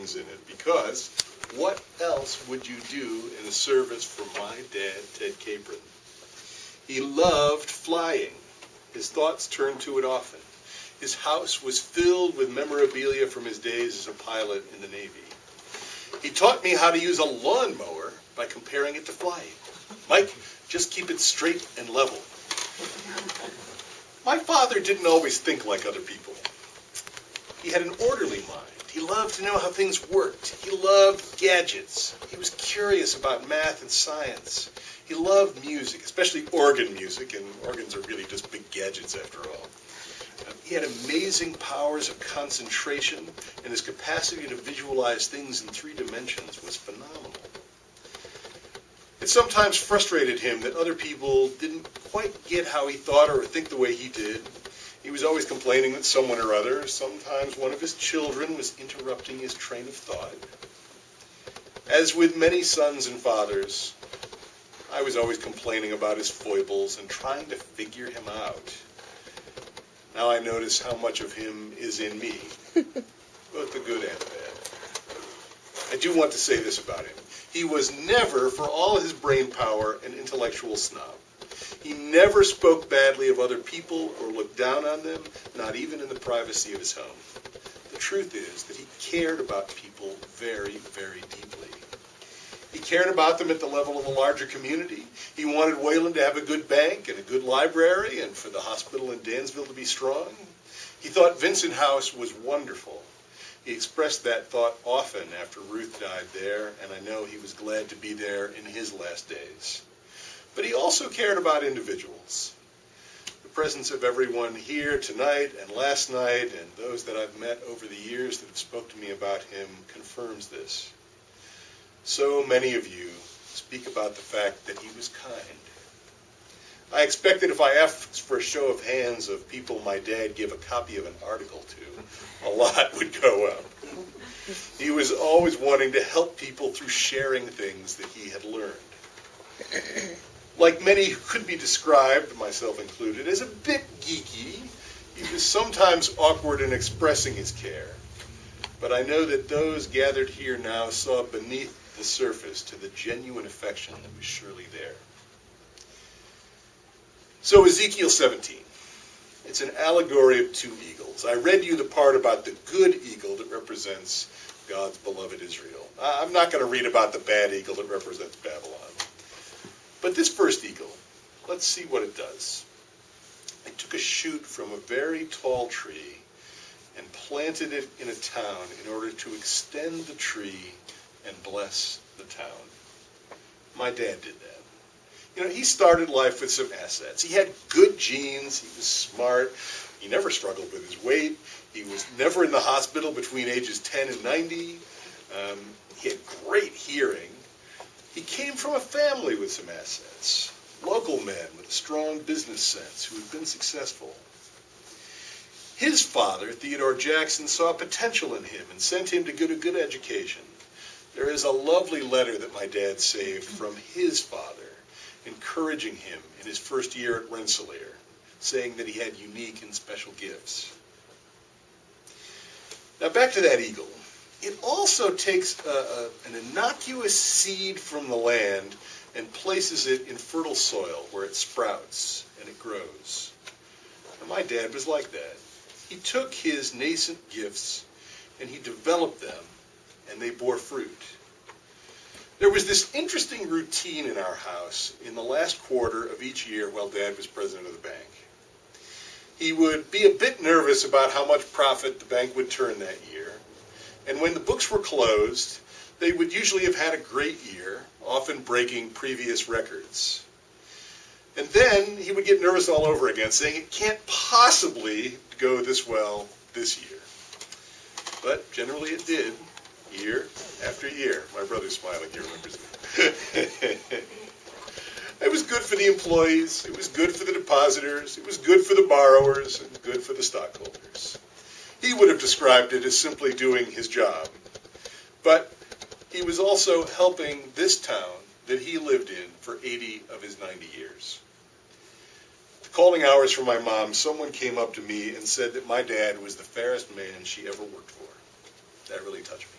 things in it, because what else would you do in a service for my dad, Ted Capron? He loved flying. His thoughts turned to it often. His house was filled with memorabilia from his days as a pilot in the Navy. He taught me how to use a lawnmower by comparing it to flying. Mike, just keep it straight and level. My father didn't always think like other people. He had an orderly mind. He loved to know how things worked. He loved gadgets. He was curious about math and science. He loved music, especially organ music, and organs are really just big gadgets after all. He had amazing powers of concentration, and his capacity to visualize things in 3 dimensions was phenomenal. It sometimes frustrated him that other people didn't quite get how he thought or think the way he did. He was always complaining that someone or other, sometimes one of his children, was interrupting his train of thought. As with many sons and fathers, I was always complaining about his foibles and trying to figure him out. Now I notice how much of him is in me, both the good and the bad. I do want to say this about him. He was never, for all his brain power, an intellectual snob. He never spoke badly of other people or looked down on them, not even in the privacy of his home. The truth is that he cared about people very, very deeply. He cared about them at the level of a larger community. He wanted Wayland to have a good bank and a good library and for the hospital in Dansville to be strong. He thought Vincent House was wonderful. He expressed that thought often after Ruth died there, and I know he was glad to be there in his last days. But he also cared about individuals. The presence of everyone here tonight and last night and those that I've met over the years that have spoke to me about him confirms this. So many of you speak about the fact that he was kind. I expected if I asked for a show of hands of people my dad gave a copy of an article to, a lot would go up. He was always wanting to help people through sharing things that he had learned. Like many who could be described, myself included, as a bit geeky, he was sometimes awkward in expressing his care. But I know that those gathered here now saw beneath the surface to the genuine affection that was surely there. So Ezekiel 17. It's an allegory of 2 eagles. I read you the part about the good eagle that represents God's beloved Israel. I'm not going to read about the bad eagle that represents Babylon. But this first eagle, let's see what it does. I took a shoot from a very tall tree and planted it in a town in order to extend the tree and bless the town. My dad did that. You know, he started life with some assets. He had good genes. He was smart. He never struggled with his weight. He was never in the hospital between ages 10 and 90. He had great hearing. He came from a family with some assets. Local men with a strong business sense who had been successful. His father, Theodore Jackson, saw potential in him and sent him to get a good education. There is a lovely letter that my dad saved from his father, encouraging him in his first year at Rensselaer, saying that he had unique and special gifts. Now back to that eagle. It also takes an innocuous seed from the land and places it in fertile soil where it sprouts and it grows. And my dad was like that. He took his nascent gifts and he developed them, and they bore fruit. There was this interesting routine in our house in the last quarter of each year while Dad was president of the bank. He would be a bit nervous about how much profit the bank would turn that year, and when the books were closed, they would usually have had a great year, often breaking previous records. And then he would get nervous all over again, saying it can't possibly go this well this year. But generally it did, year after year. My brother's smiling here, remembers it. It was good for the employees, it was good for the depositors, it was good for the borrowers, and good for the stockholders. He would have described it as simply doing his job. But he was also helping this town that he lived in for 80 of his 90 years. At the calling hours for my mom, someone came up to me and said that my dad was the fairest man she ever worked for. That really touched me.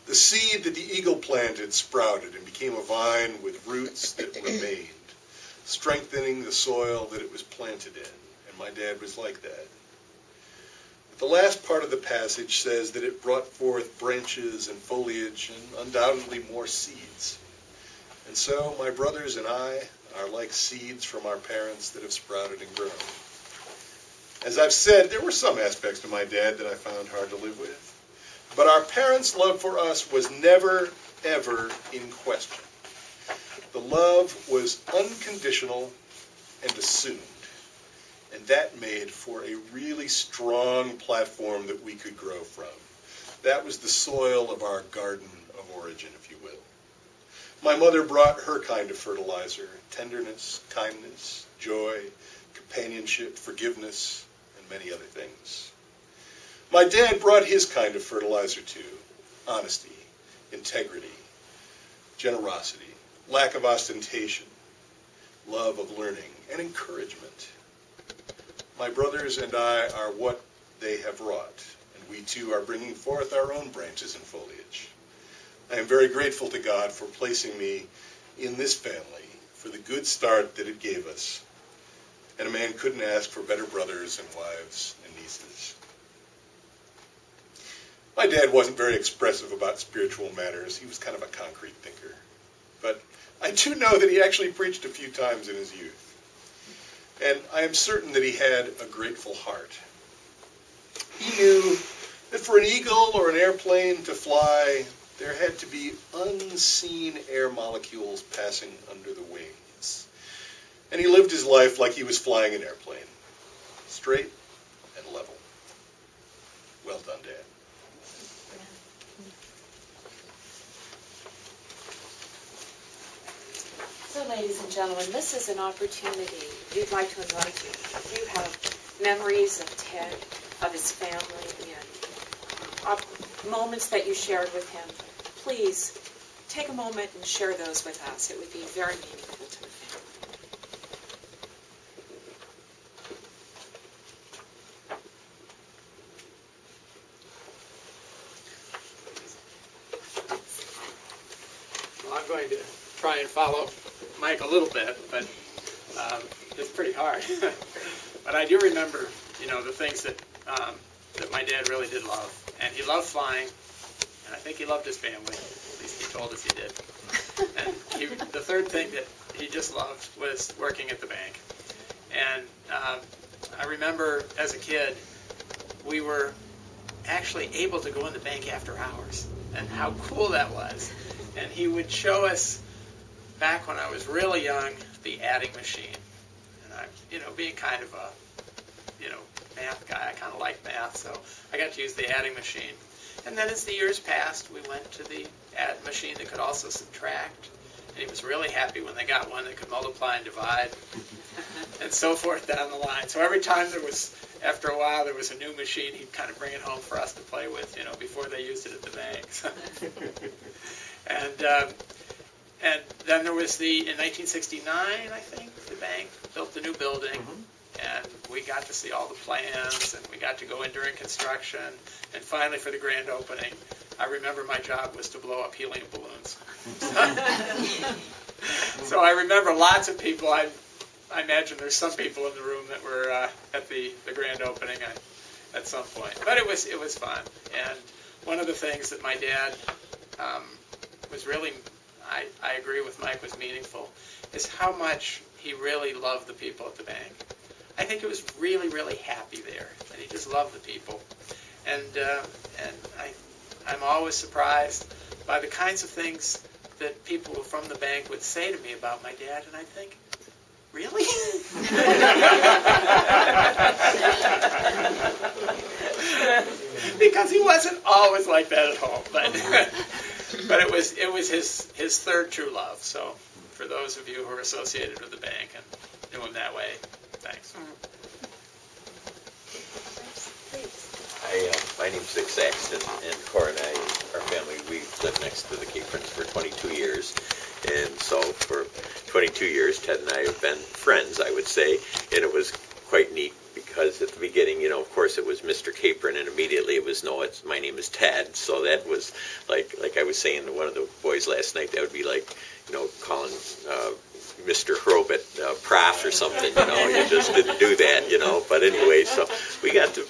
The seed that the eagle planted sprouted and became a vine with roots that remained, strengthening the soil that it was planted in. And my dad was like that. The last part of the passage says that it brought forth branches and foliage and undoubtedly more seeds. And so my brothers and I are like seeds from our parents that have sprouted and grown. As I've said, there were some aspects to my dad that I found hard to live with. But our parents' love for us was never, ever in question. The love was unconditional and assumed. And that made for a really strong platform that we could grow from. That was the soil of our garden of origin, if you will. My mother brought her kind of fertilizer: tenderness, kindness, joy, companionship, forgiveness, and many other things. My dad brought his kind of fertilizer too: honesty, integrity, generosity, lack of ostentation, love of learning, and encouragement. My brothers and I are what they have wrought, and we too are bringing forth our own branches and foliage. I am very grateful to God for placing me in this family, for the good start that it gave us. And a man couldn't ask for better brothers and wives and nieces. My dad wasn't very expressive about spiritual matters. He was kind of a concrete thinker. But I do know that he actually preached a few times in his youth. And I am certain that he had a grateful heart. He knew that for an eagle or an airplane to fly, there had to be unseen air molecules passing under the wings. And he lived his life like he was flying an airplane, straight and level. Well done, Dad. So, ladies and gentlemen, this is an opportunity we'd like to invite you. If you have memories of Ted, of his family, and moments that you shared with him, please take a moment and share those with us. It would be very meaningful to the family. Well, I'm going to try and follow Mike a little bit, but it's pretty hard. But I do remember, the things that that my dad really did love. And he loved flying, and I think he loved his family. At least he told us he did. And the third thing that he just loved was working at the bank. And I remember as a kid, we were actually able to go in the bank after hours, and how cool that was. And he would show us, back when I was really young, the adding machine. And I, being kind of a, math guy, I kind of liked math, so I got to use the adding machine. And then as the years passed, we went to the add machine that could also subtract. And he was really happy when they got one that could multiply and divide, and so forth down the line. So every time after a while, there was a new machine, he'd kind of bring it home for us to play with, before they used it at the bank. And then there was in 1969, I think, the bank built the new building, and we got to see all the plans, and we got to go in during construction, and finally for the grand opening, I remember my job was to blow up helium balloons. So I remember lots of people. I imagine there's some people in the room that were at the grand opening at some point. But it was fun. And one of the things that my dad was really, I agree with Mike, was meaningful, is how much he really loved the people at the bank. I think he was really, really happy there, and he just loved the people. And I'm always surprised by the kinds of things that people from the bank would say to me about my dad, and I think, really? Because he wasn't always like that at home, but it was his third true love. So for those of you who are associated with the bank and knew him that way, thanks. My name's Vic Saxton, and Cora and I, our family, we lived next to the Caprons for 22 years. And so for 22 years, Ted and I have been friends, I would say, and it was quite neat because because at the beginning, of course it was Mr. Capron, and immediately it was, no, my name is Ted. So that was like I was saying to one of the boys last night, that would be like, calling Mr. Hrobit Prof or something, you just didn't do that, but anyway, so we got to,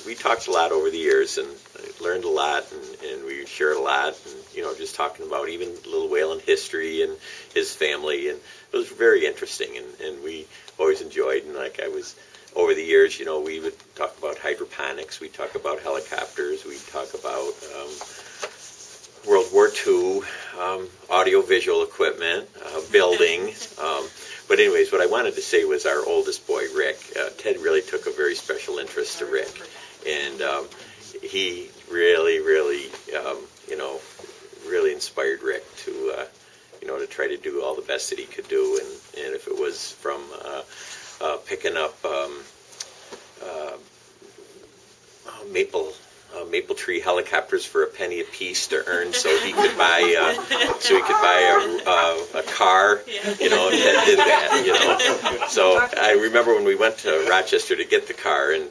we talked a lot over the years and learned a lot, and we shared a lot, and, just talking about even Little Whalen history and his family, and it was very interesting, and we always enjoyed, and over the years, we would talk about hydroponics, we'd talk about helicopters, we'd talk about World War II, audio-visual equipment, building. But anyways, what I wanted to say was our oldest boy, Rick. Ted really took a very special interest to Rick. And he really, really, really inspired Rick to, to try to do all the best that he could do. And if it was from picking up maple tree helicopters for a penny a piece to earn so he could buy a car, and Ted did that, So I remember when we went to Rochester to get the car, and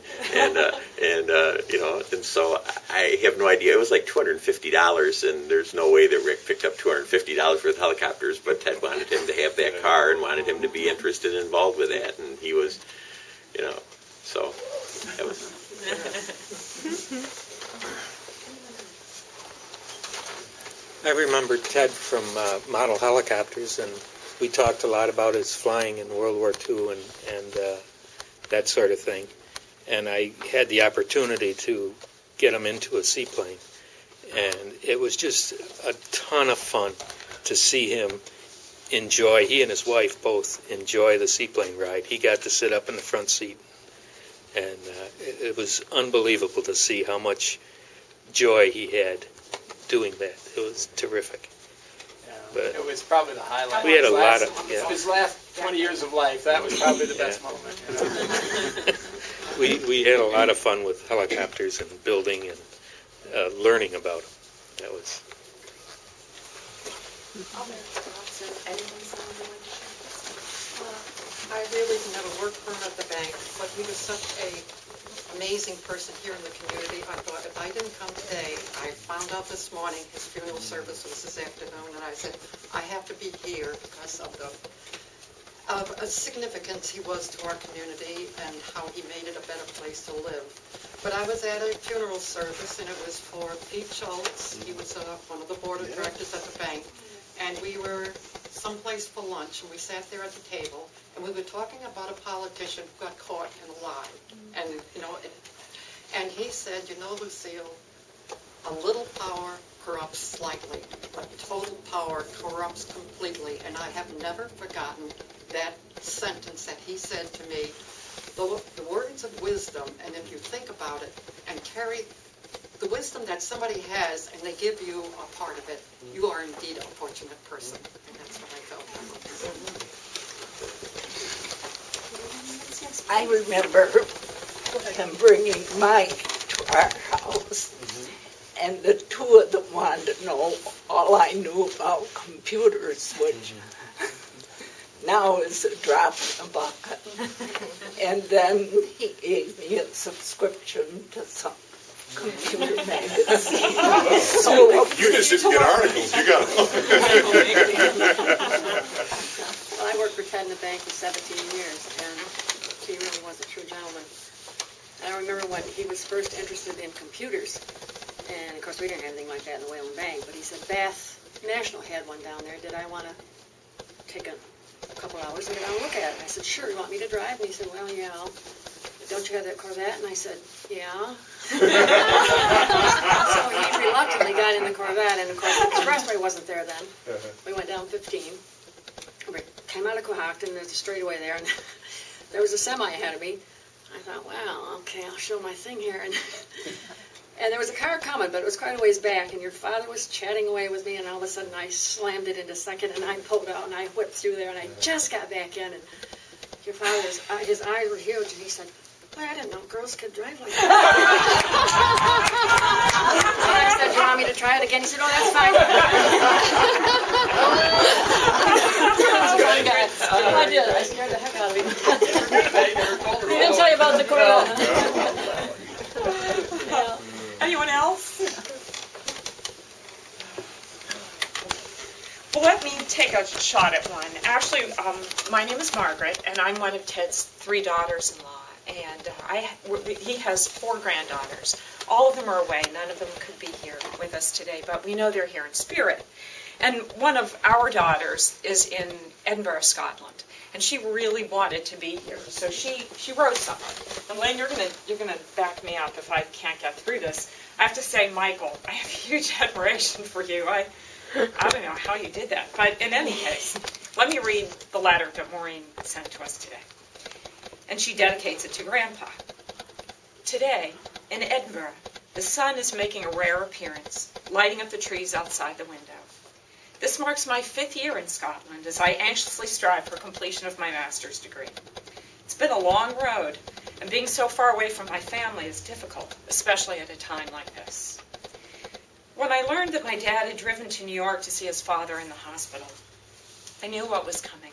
so I have no idea. It was like $250, and there's no way that Rick picked up $250 worth of helicopters, but Ted wanted him to have that car and wanted him to be interested and involved with that, and he was, so that was. I remember Ted from model helicopters, and we talked a lot about his flying in World War II and that sort of thing. And I had the opportunity to get him into a seaplane, and it was just a ton of fun to see him enjoy. He and his wife both enjoy the seaplane ride. He got to sit up in the front seat, and it was unbelievable to see how much joy he had doing that. It was terrific. But it was probably the highlight. We had a lot of his last 20 years of life. That was probably the best moment. We had a lot of fun with helicopters and building and learning about them. That was. I really didn't have a work permit at the bank, but he was such a amazing person here in the community. I thought, if I didn't come today, I found out this morning his funeral service was this afternoon, and I said, I have to be here because of the significance he was to our community and how he made it a better place to live. But I was at a funeral service, and it was for Pete Schultz. He was one of the board of directors at the bank, and we were someplace for lunch, and we sat there at the table, and we were talking about a politician who got caught in a lie. And, and he said, Lucille, a little power corrupts slightly, but total power corrupts completely. And I have never forgotten that sentence that he said to me, the words of wisdom, and if you think about it and carry the wisdom that somebody has and they give you a part of it, you are indeed a fortunate person. And that's what I felt. I remember him bringing Mike to our house, and the two of them wanted to know all I knew about computers, which now is a drop in a bucket. And then he gave me a subscription to some computer magazine. You just didn't get articles, you got Well, I worked for Ted in the bank for 17 years, and he really was a true gentleman. And I remember when he was first interested in computers, and of course we didn't have anything like that in the Whalen Bank, but he said Bath National had one down there. Did I want to take a couple hours and go down and look at it? And I said, sure, you want me to drive? And he said, well, yeah. Don't you have that Corvette? And I said, yeah. So he reluctantly got in the Corvette, and of course the expressway wasn't there then. We went down 15. We came out of Cohocton, there's a straightaway there, and there was a semi ahead of me. I thought, wow, okay, I'll show my thing here. And there was a car coming, but it was quite a ways back, and your father was chatting away with me, and all of a sudden I slammed it into second, and I pulled out, and I whipped through there, and I just got back in, and your father, his eyes were huge, and he said, boy, I didn't know girls could drive like that. And I said, do you want me to try it again? He said, oh, that's fine. I did. I scared the heck out of him. tell you about the corona. Anyone else? Well, let me take a shot at one. Actually, my name is Margaret, and I'm one of Ted's 3 daughters-in-law. And he has 4 granddaughters. All of them are away. None of them could be here with us today, but we know they're here in spirit. And one of our daughters is in Edinburgh, Scotland, and she really wanted to be here. So she wrote something. And Lane, you're gonna back me up if I can't get through this. I have to say, Michael, I have huge admiration for you. I don't know how you did that, but in any case, let me read the letter that Maureen sent to us today. And she dedicates it to Grandpa. Today, in Edinburgh, the sun is making a rare appearance, lighting up the trees outside the window. This marks my 5th year in Scotland as I anxiously strive for completion of my master's degree. It's been a long road, and being so far away from my family is difficult, especially at a time like this. When I learned that my dad had driven to New York to see his father in the hospital, I knew what was coming.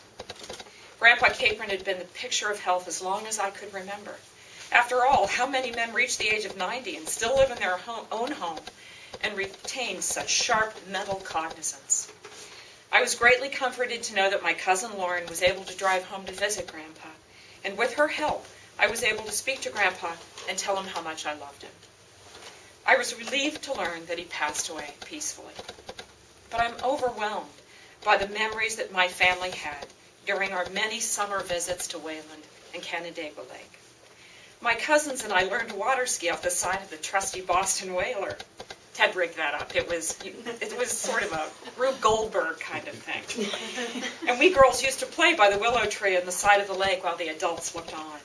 Grandpa Capron had been the picture of health as long as I could remember. After all, how many men reach the age of 90 and still live in their own home and retain such sharp mental cognizance? I was greatly comforted to know that my cousin Lauren was able to drive home to visit Grandpa, and with her help, I was able to speak to Grandpa and tell him how much I loved him. I was relieved to learn that he passed away peacefully. But I'm overwhelmed by the memories that my family had during our many summer visits to Wayland and Canandaigua Lake. My cousins and I learned to water ski off the side of the trusty Boston whaler. Ted rigged that up. It was sort of a Rube Goldberg kind of thing. And we girls used to play by the willow tree on the side of the lake while the adults looked on.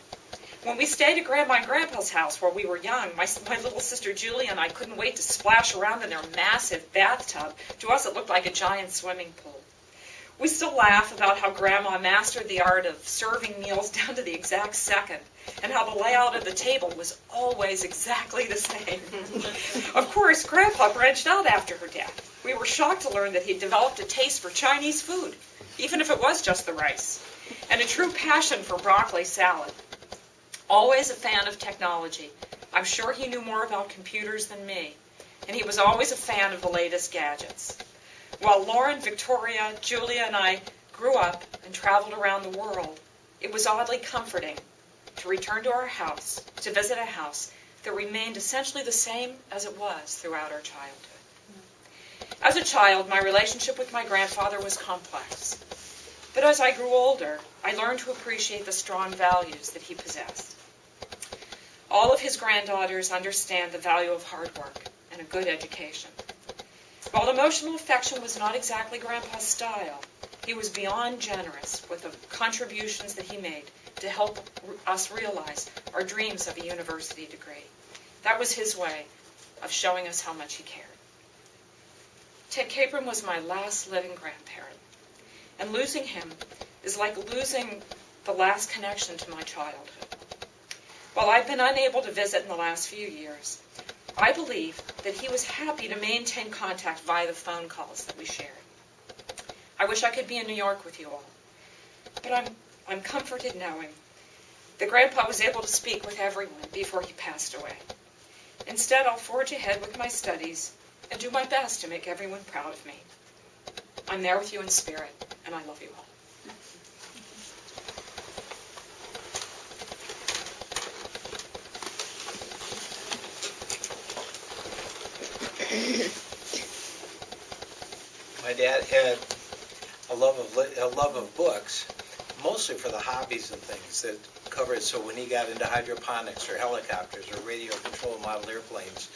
When we stayed at Grandma and Grandpa's house where we were young, my little sister Julie and I couldn't wait to splash around in their massive bathtub. To us, it looked like a giant swimming pool. We still laugh about how Grandma mastered the art of serving meals down to the exact second, and how the layout of the table was always exactly the same. Of course, Grandpa branched out after her death. We were shocked to learn that he'd developed a taste for Chinese food, even if it was just the rice, and a true passion for broccoli salad. Always a fan of technology, I'm sure he knew more about computers than me, and he was always a fan of the latest gadgets. While Lauren, Victoria, Julia, and I grew up and traveled around the world, it was oddly comforting to return to our house, to visit a house that remained essentially the same as it was throughout our childhood. As a child, my relationship with my grandfather was complex. But as I grew older, I learned to appreciate the strong values that he possessed. All of his granddaughters understand the value of hard work and a good education. While emotional affection was not exactly Grandpa's style, he was beyond generous with the contributions that he made to help us realize our dreams of a university degree. That was his way of showing us how much he cared. Ted Capron was my last living grandparent, and losing him is like losing the last connection to my childhood. While I've been unable to visit in the last few years, I believe that he was happy to maintain contact via the phone calls that we shared. I wish I could be in New York with you all, but I'm comforted knowing that Grandpa was able to speak with everyone before he passed away. Instead, I'll forge ahead with my studies and do my best to make everyone proud of me. I'm there with you in spirit, and I love you all. My dad had a love of books, mostly for the hobbies and things that covered. So when he got into hydroponics or helicopters or radio-controlled model airplanes,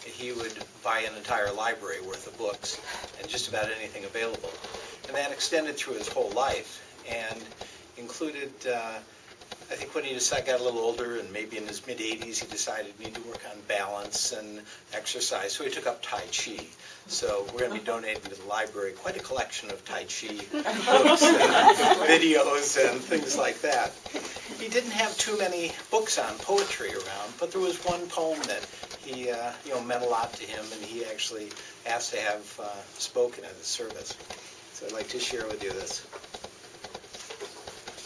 he would buy an entire library worth of books and just about anything available. And that extended through his whole life and included, I think when he got a little older and maybe in his mid-80s, he decided he needed to work on balance and exercise, so he took up Tai Chi. So we're going to be donating to the library quite a collection of Tai Chi books and videos and things like that. He didn't have too many books on poetry around, but there was one poem that he meant a lot to him, and he actually asked to have spoken at the service. So I'd like to share with you this.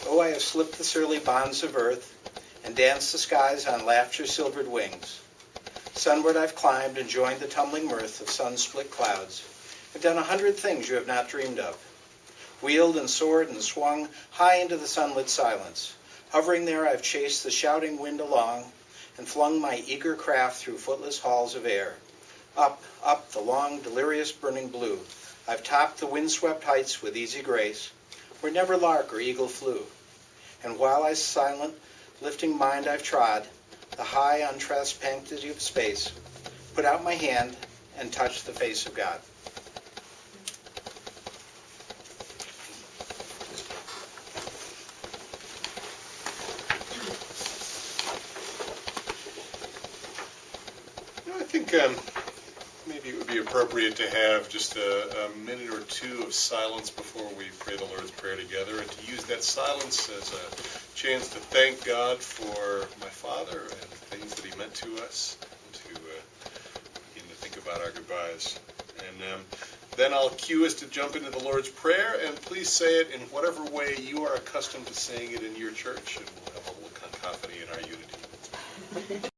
Oh, I have slipped the surly bonds of earth and danced the skies on laughter's silvered wings. Sunward I've climbed and joined the tumbling mirth of sun-split clouds. I've done 100 things you have not dreamed of. Wheeled and soared and swung high into the sunlit silence. Hovering there, I've chased the shouting wind along and flung my eager craft through footless halls of air. Up, up the long, delirious burning blue. I've topped the windswept heights with easy grace, where never lark or eagle flew. And while I silent, lifting mind I've trod, the high, untransparency of space, put out my hand and touched the face of God. I think maybe it would be appropriate to have just a minute or two of silence before we pray the Lord's Prayer together, and to use that silence as a chance to thank God for my father and the things that he meant to us, and to begin to think about our goodbyes. And then I'll cue us to jump into the Lord's Prayer, and please say it in whatever way you are accustomed to saying it in your church, and we'll have a little cacophony in our unity.